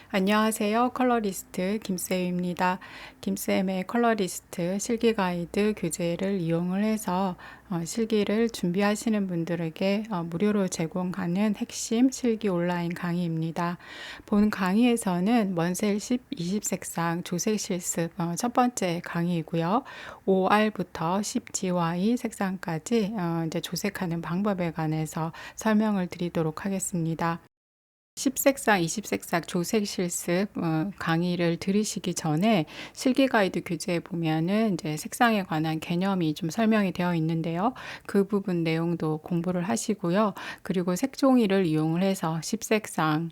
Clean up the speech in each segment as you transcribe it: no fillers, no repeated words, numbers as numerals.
안녕하세요. 컬러리스트 김쌤입니다. 김쌤의 컬러리스트 실기 가이드 교재를 이용을 해서 실기를 준비하시는 분들에게 무료로 제공하는 핵심 실기 온라인 강의입니다. 본 강의에서는 먼셀 10, 20색상 조색 실습 첫 번째 강의이고요. 5R부터 10GY 색상까지 이제 조색하는 방법에 관해서 설명을 드리도록 하겠습니다. 10색상, 20색상 조색 실습 강의를 들으시기 전에 실기 가이드 교재에 보면은 이제 색상에 관한 개념이 좀 설명이 되어 있는데요. 그 부분 내용도 공부를 하시고요. 그리고 색종이를 이용을 해서 10색상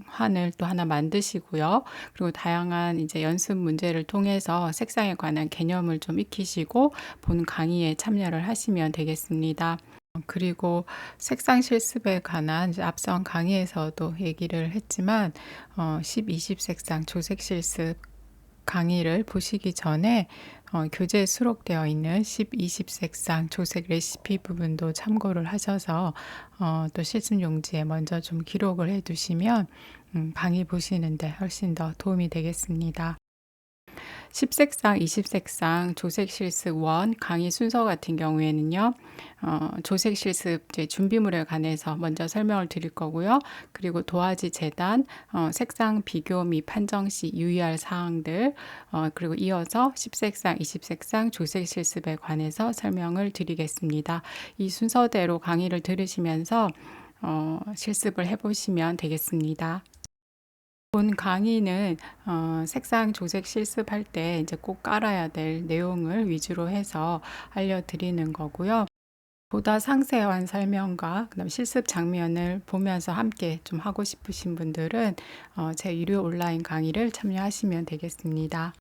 환을 또 하나 만드시고요. 그리고 다양한 이제 연습 문제를 통해서 색상에 관한 개념을 좀 익히시고 본 강의에 참여를 하시면 되겠습니다. 그리고 색상 실습에 관한 이제 앞선 강의에서도 얘기를 했지만 10, 20 색상 조색 실습 강의를 보시기 전에 교재에 수록되어 있는 10, 20 색상 조색 레시피 부분도 참고를 하셔서 또 실습 용지에 먼저 좀 기록을 해 두시면 강의 보시는데 훨씬 더 도움이 되겠습니다. 10색상, 20색상 조색 실습 1 강의 순서 같은 경우에는요. 조색 실습 이제 준비물에 관해서 먼저 설명을 드릴 거고요. 그리고 도화지 재단, 색상 비교 및 판정 시 유의할 사항들, 그리고 이어서 10색상, 20색상 조색 실습에 관해서 설명을 드리겠습니다. 이 순서대로 강의를 들으시면서 실습을 해보시면 되겠습니다. 본 강의는 색상 조색 실습할 때 이제 꼭 깔아야 될 내용을 위주로 해서 알려드리는 거고요. 보다 상세한 설명과 그다음 실습 장면을 보면서 함께 좀 하고 싶으신 분들은 제 유료 온라인 강의를 참여하시면 되겠습니다.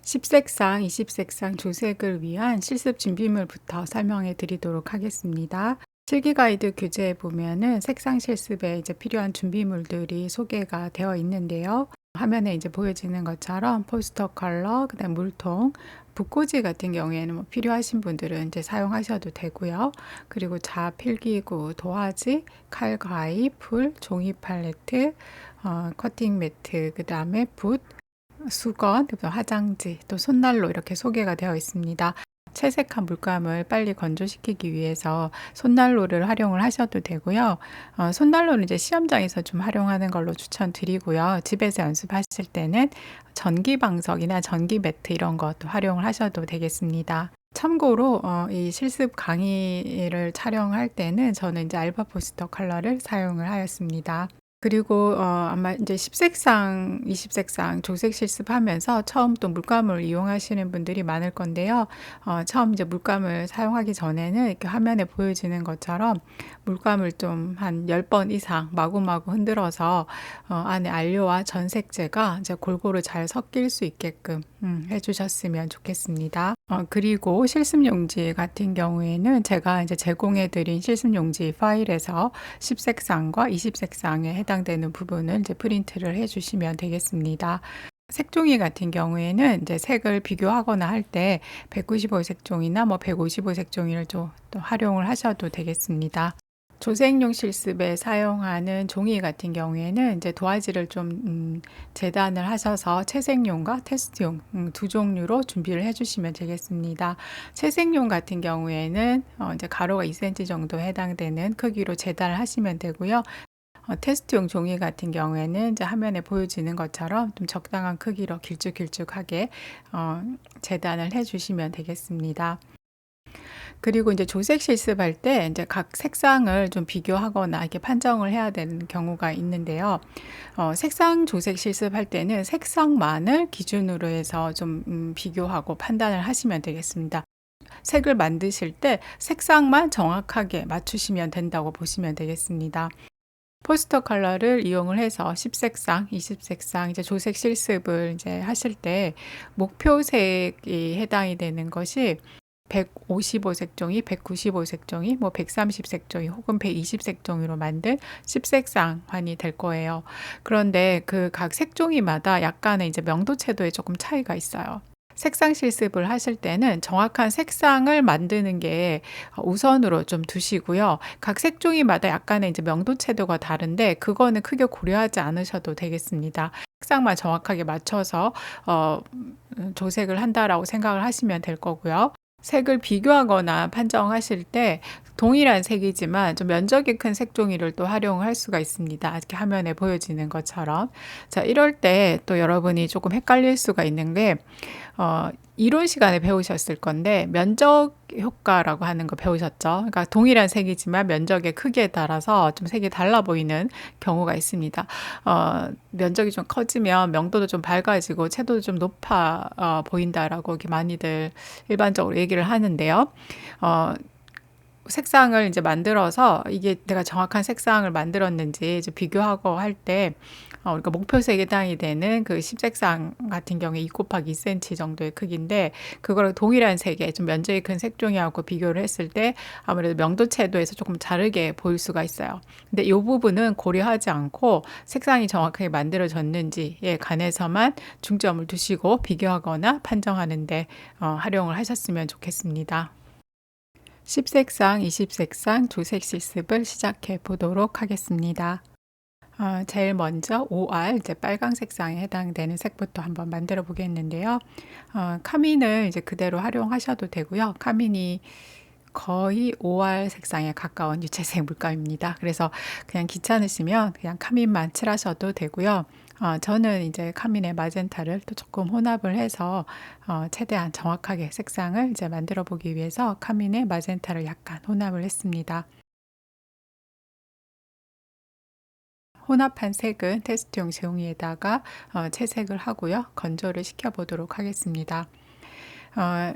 10색상, 20색상 조색을 위한 실습 준비물부터 설명해 드리도록 하겠습니다. 실기 가이드 교재에 보면은 색상 실습에 이제 필요한 준비물들이 소개가 되어 있는데요. 화면에 이제 보여지는 것처럼 포스터 컬러, 그다음 물통, 붓꽂이 같은 경우에는 뭐 필요하신 분들은 이제 사용하셔도 되고요. 그리고 자 필기구, 도화지, 칼 가위, 풀, 종이 팔레트, 커팅 매트, 그다음에 붓, 수건, 화장지, 또 손난로 이렇게 소개가 되어 있습니다. 채색한 물감을 빨리 건조시키기 위해서 손난로를 활용을 하셔도 되고요. 손난로는 이제 시험장에서 좀 활용하는 걸로 추천드리고요. 집에서 연습하실 때는 전기 방석이나 전기 매트 이런 것도 활용을 하셔도 되겠습니다. 참고로 이 실습 강의를 촬영할 때는 저는 이제 알파 포스터 컬러를 사용을 하였습니다. 그리고 아마 이제 10색상, 20색상 조색 실습하면서 처음 또 물감을 이용하시는 분들이 많을 건데요. 처음 이제 물감을 사용하기 전에는 이렇게 화면에 보여지는 것처럼 물감을 좀 한 10번 이상 마구마구 흔들어서 안에 안료와 전색제가 이제 골고루 잘 섞일 수 있게끔 해주셨으면 좋겠습니다. 그리고 실습 용지 같은 경우에는 제가 이제 제공해 드린 실습 용지 파일에서 10색상과 20색상에 해당되는 부분을 이제 프린트를 해 주시면 되겠습니다. 색종이 같은 경우에는 이제 색을 비교하거나 할 때 195 색종이나 뭐 155 색종이를 또 활용을 하셔도 되겠습니다. 조색용 실습에 사용하는 종이 같은 경우에는 이제 도화지를 좀 재단을 하셔서 채색용과 테스트용 두 종류로 준비를 해주시면 되겠습니다. 채색용 같은 경우에는 이제 가로가 2cm 정도 해당되는 크기로 재단을 하시면 되고요. 테스트용 종이 같은 경우에는 이제 화면에 보여지는 것처럼 좀 적당한 크기로 길쭉길쭉하게 재단을 해주시면 되겠습니다. 그리고 이제 조색 실습할 때 이제 각 색상을 좀 비교하거나 이렇게 판정을 해야 되는 경우가 있는데요. 색상 조색 실습할 때는 색상만을 기준으로 해서 좀 비교하고 판단을 하시면 되겠습니다. 색을 만드실 때 색상만 정확하게 맞추시면 된다고 보시면 되겠습니다. 포스터 컬러를 이용을 해서 10색상, 20색상 이제 조색 실습을 이제 하실 때 목표색이 해당이 되는 것이 155색종이, 195색종이, 뭐 130색종이 혹은 120색종이로 만든 10색상 환이 될 거예요. 그런데 그 각 색종이마다 약간의 이제 명도 채도에 조금 차이가 있어요. 색상 실습을 하실 때는 정확한 색상을 만드는 게 우선으로 좀 두시고요. 각 색종이마다 약간의 이제 명도채도가 다른데 그거는 크게 고려하지 않으셔도 되겠습니다. 색상만 정확하게 맞춰서 조색을 한다라고 생각을 하시면 될 거고요. 색을 비교하거나 판정하실 때 동일한 색이지만 좀 면적이 큰 색종이를 또 활용할 수가 있습니다. 이렇게 화면에 보여지는 것처럼. 자, 이럴 때 또 여러분이 조금 헷갈릴 수가 있는 게 이론 시간에 배우셨을 건데 면적 효과라고 하는 거 배우셨죠? 그러니까 동일한 색이지만 면적의 크기에 따라서 좀 색이 달라 보이는 경우가 있습니다. 면적이 좀 커지면 명도도 좀 밝아지고 채도도 좀 높아 보인다라고 이렇게 많이들 일반적으로 얘기를 하는데요. 어, 색상을 이제 만들어서 이게 내가 정확한 색상을 만들었는지 이제 비교하고 할 때 그러니까 목표색에 해당이 되는 그 십색상 같은 경우에 2 곱하기 2cm 정도의 크기인데 그거를 동일한 색에 좀 면적이 큰 색종이하고 비교를 했을 때 아무래도 명도채도에서 조금 다르게 보일 수가 있어요. 근데 이 부분은 고려하지 않고 색상이 정확하게 만들어졌는지에 관해서만 중점을 두시고 비교하거나 판정하는데 활용을 하셨으면 좋겠습니다. 10색상, 20색상 조색 실습을 시작해 보도록 하겠습니다. 제일 먼저 OR, 이제 빨강 색상에 해당되는 색부터 한번 만들어 보겠는데요. 카민을 이제 그대로 활용하셔도 되고요. 카민이 거의 OR 색상에 가까운 유채색 물감입니다. 그래서 그냥 귀찮으시면 그냥 카민만 칠하셔도 되고요. 저는 이제 카민의 마젠타를 또 조금 혼합을 해서 최대한 정확하게 색상을 이제 만들어 보기 위해서 카민의 마젠타를 약간 혼합을 했습니다. 혼합한 색은 테스트용 종이에다가 채색을 하고요. 건조를 시켜 보도록 하겠습니다.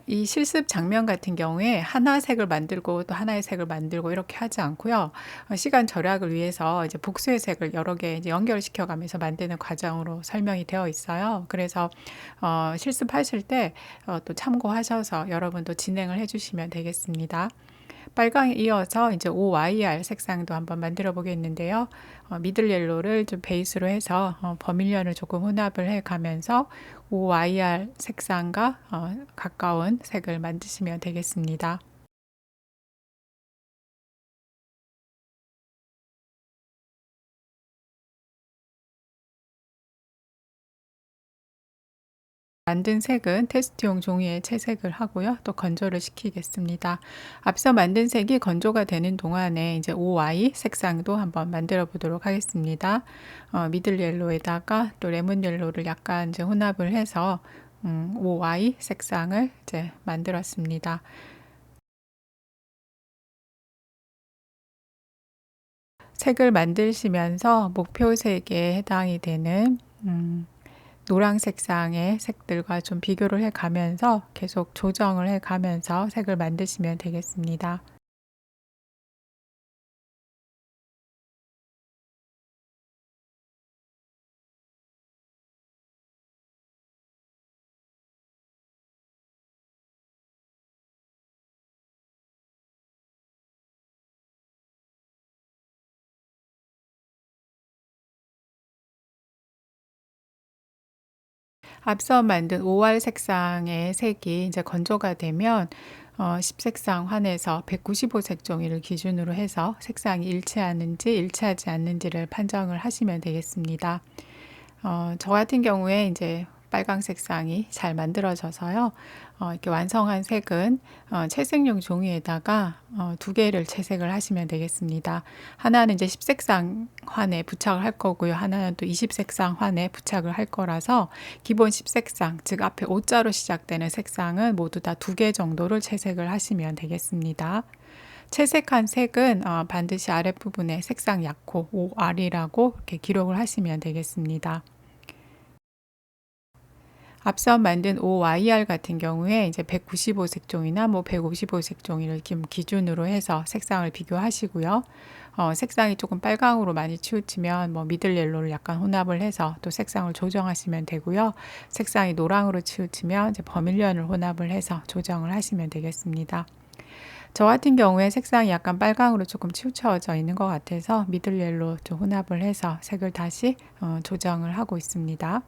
이 실습 장면 같은 경우에 하나 색을 만들고 또 하나의 색을 만들고 이렇게 하지 않고요. 시간 절약을 위해서 이제 복수의 색을 여러 개 이제 연결시켜 가면서 만드는 과정으로 설명이 되어 있어요. 그래서 실습하실 때 또 참고하셔서 여러분도 진행을 해 주시면 되겠습니다. 빨강에 이어서 이제 OYR 색상도 한번 만들어 보겠는데요. 미들 옐로를 좀 베이스로 해서 버밀리언을 조금 혼합을 해 가면서 OYR 색상과 가까운 색을 만드시면 되겠습니다. 만든 색은 테스트용 종이에 채색을 하고요. 또 건조를 시키겠습니다. 앞서 만든 색이 건조가 되는 동안에 이제 OY 색상도 한번 만들어 보도록 하겠습니다. 미들 옐로에다가 또 레몬 옐로를 약간 이제 혼합을 해서 OY 색상을 이제 만들었습니다. 색을 만드시면서 목표 색에 해당이 되는 노랑 색상의 색들과 좀 비교를 해 가면서 계속 조정을 해 가면서 색을 만드시면 되겠습니다. 앞서 만든 5월 색상의 색이 이제 건조가 되면 10색상 환에서 195 색종이를 기준으로 해서 색상이 일치하는지 일치하지 않는지를 판정을 하시면 되겠습니다. 저 같은 경우에 이제 빨강 색상이 잘 만들어져서요. 이렇게 완성한 색은 채색용 종이에다가 두 개를 채색을 하시면 되겠습니다. 하나는 이제 10색상 환에 부착을 할 거고요. 하나는 또 20색상 환에 부착을 할 거라서 기본 10색상, 즉 앞에 O자로 시작되는 색상은 모두 다 두 개 정도를 채색을 하시면 되겠습니다. 채색한 색은 반드시 아랫부분에 색상 약호 OR이라고 이렇게 기록을 하시면 되겠습니다. 앞서 만든 OYR 같은 경우에 이제 195 색종이나 뭐 155 색종이를 기준으로 해서 색상을 비교하시고요. 색상이 조금 빨강으로 많이 치우치면 뭐 미들 옐로를 약간 혼합을 해서 또 색상을 조정하시면 되고요. 색상이 노랑으로 치우치면 이제 버밀리언을 혼합을 해서 조정을 하시면 되겠습니다. 저 같은 경우에 색상이 약간 빨강으로 조금 치우쳐져 있는 것 같아서 미들 옐로 좀 혼합을 해서 색을 다시 조정을 하고 있습니다.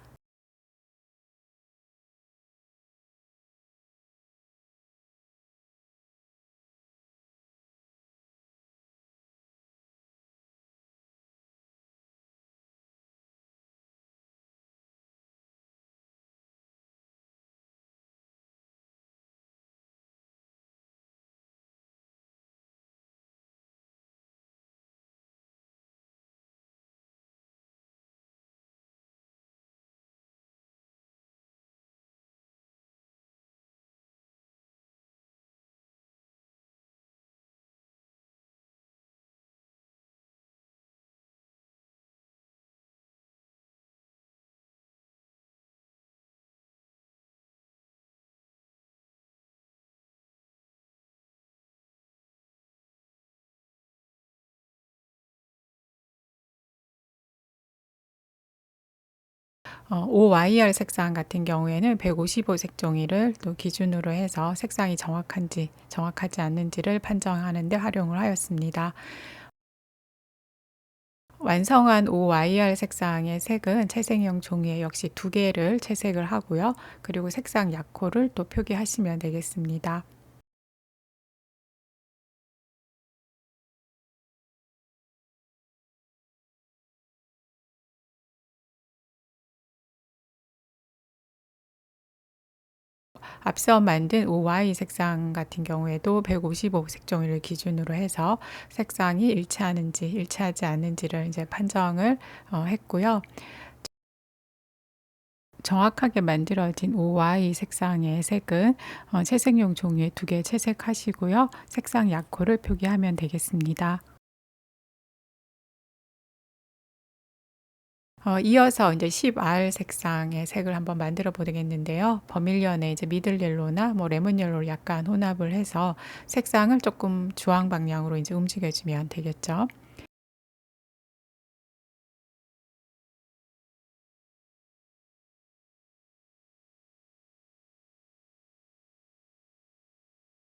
OYR 색상 같은 경우에는 155 색종이를 또 기준으로 해서 색상이 정확한지 정확하지 않는지를 판정하는 데 활용을 하였습니다. 완성한 OYR 색상의 색은 채색용 종이에 역시 2개를 채색을 하고요. 그리고 색상 약호를 또 표기하시면 되겠습니다. 앞서 만든 OY 색상 같은 경우에도 155 색종이를 기준으로 해서 색상이 일치하는지 일치하지 않는지를 이제 판정을 했고요. 정확하게 만들어진 OY 색상의 색은 채색용 종이에 2개 채색하시고요. 색상 약호를 표기하면 되겠습니다. 이어서 이제 10R 색상의 색을 한번 만들어 보겠는데요. 버밀리언의 이제 미들 옐로나 뭐 레몬 옐로를 약간 혼합을 해서 색상을 조금 주황 방향으로 이제 움직여 주면 되겠죠.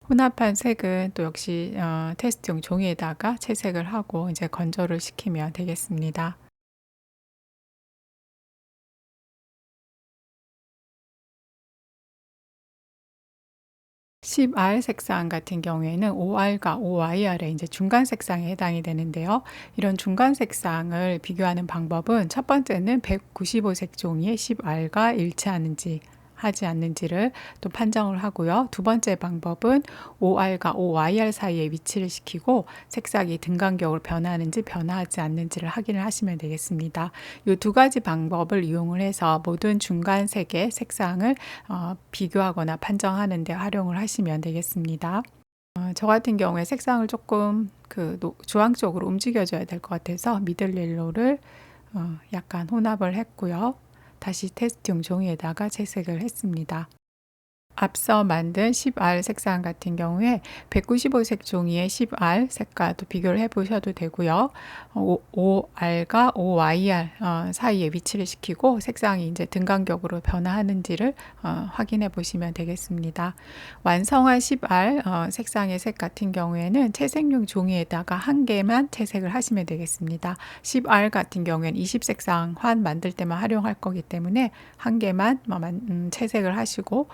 혼합한 색은 또 역시 테스트용 종이에다가 채색을 하고 이제 건조를 시키면 되겠습니다. 10R 색상 같은 경우에는 OR과 OYR의 이제 중간 색상에 해당이 되는데요. 이런 중간 색상을 비교하는 방법은 첫 번째는 195색 종이의 10R과 일치하는지 하지 않는지를 또 판정을 하고요. 두 번째 방법은 OR과 OYR 사이에 위치를 시키고 색상이 등간격으로 변하는지 변화하지 않는지를 확인을 하시면 되겠습니다. 이 두 가지 방법을 이용을 해서 모든 중간 색의 색상을 비교하거나 판정하는 데 활용을 하시면 되겠습니다. 저 같은 경우에 색상을 조금 주황 쪽으로 움직여 줘야 될 것 같아서 미들 옐로를 약간 혼합을 했고요. 다시 테스트용 종이에다가 채색을 했습니다. 앞서 만든 10R 색상 같은 경우에 195색 종이의 10R 색과도 비교를 해 보셔도 되고요. OR과 OYR 사이에 위치를 시키고 색상이 이제 등간격으로 변화하는지를 확인해 보시면 되겠습니다. 완성한 10R 색상의 색 같은 경우에는 채색용 종이에다가 한 개만 채색을 하시면 되겠습니다. 10R 같은 경우에는 20색상 환 만들 때만 활용할 거기 때문에 한 개만 채색을 하시고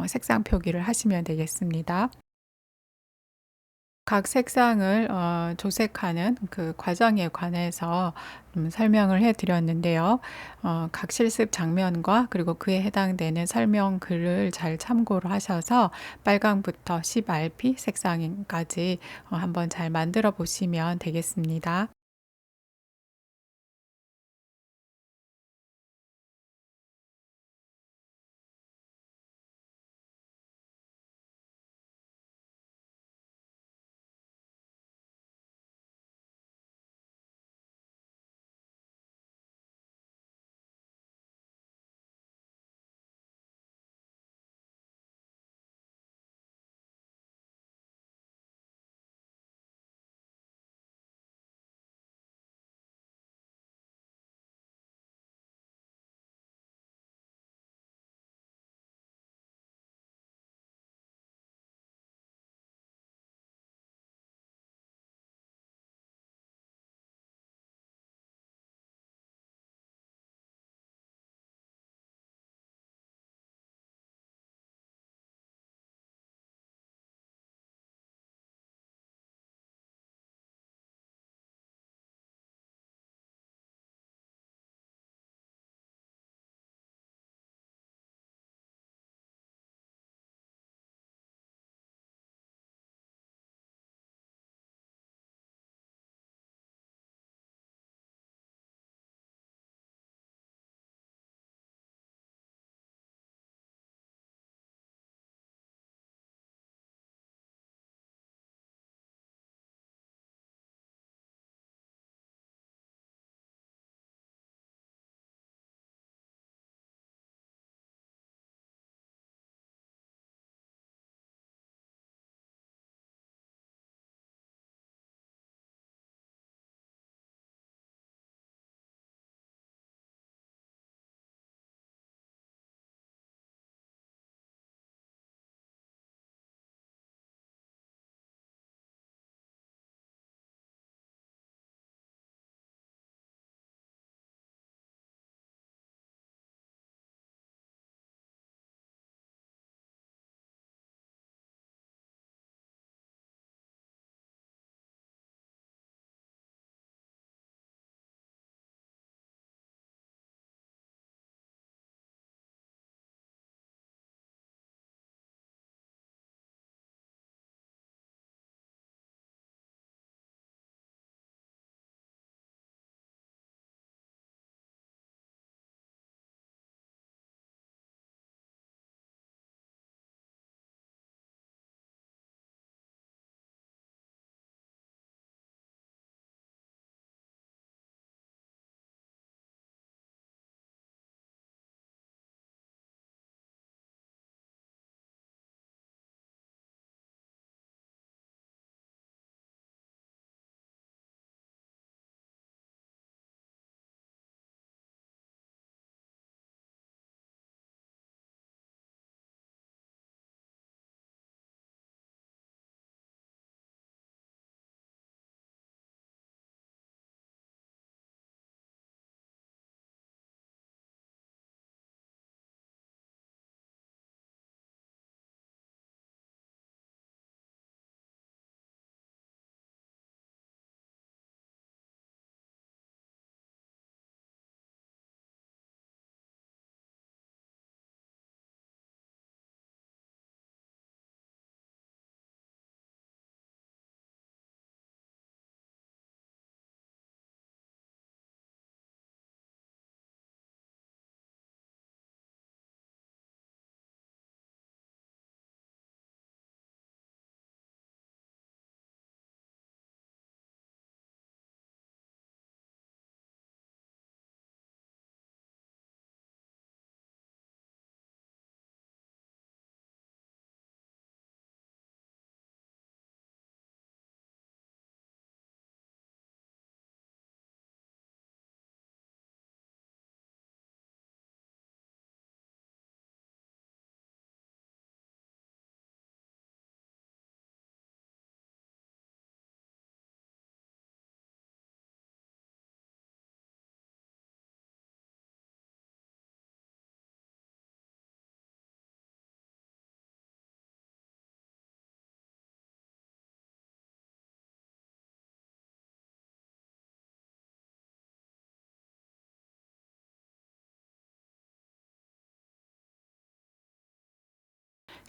색상 표기를 하시면 되겠습니다. 각 색상을 조색하는 그 과정에 관해서 설명을 해 드렸는데요. 각 실습 장면과 그리고 그에 해당되는 설명 글을 잘 참고를 하셔서 빨강부터 10RP 색상까지 한번 잘 만들어 보시면 되겠습니다.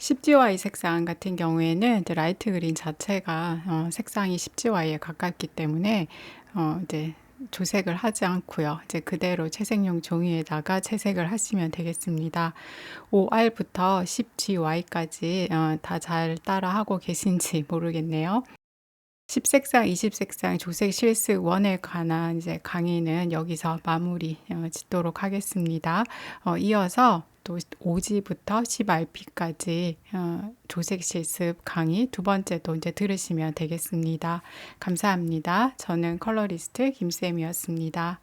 10GY 색상 같은 경우에는 이제 라이트 그린 자체가 색상이 10GY에 가깝기 때문에 이제 조색을 하지 않고요. 이제 그대로 채색용 종이에다가 채색을 하시면 되겠습니다. 5R부터 10GY까지 다 잘 따라하고 계신지 모르겠네요. 10색상, 20색상 조색 실습 1에 관한 이제 강의는 여기서 마무리 짓도록 하겠습니다. 이어서 또 5G부터 10RP까지 조색 실습 강의 두 번째도 이제 들으시면 되겠습니다. 감사합니다. 저는 컬러리스트 김쌤이었습니다.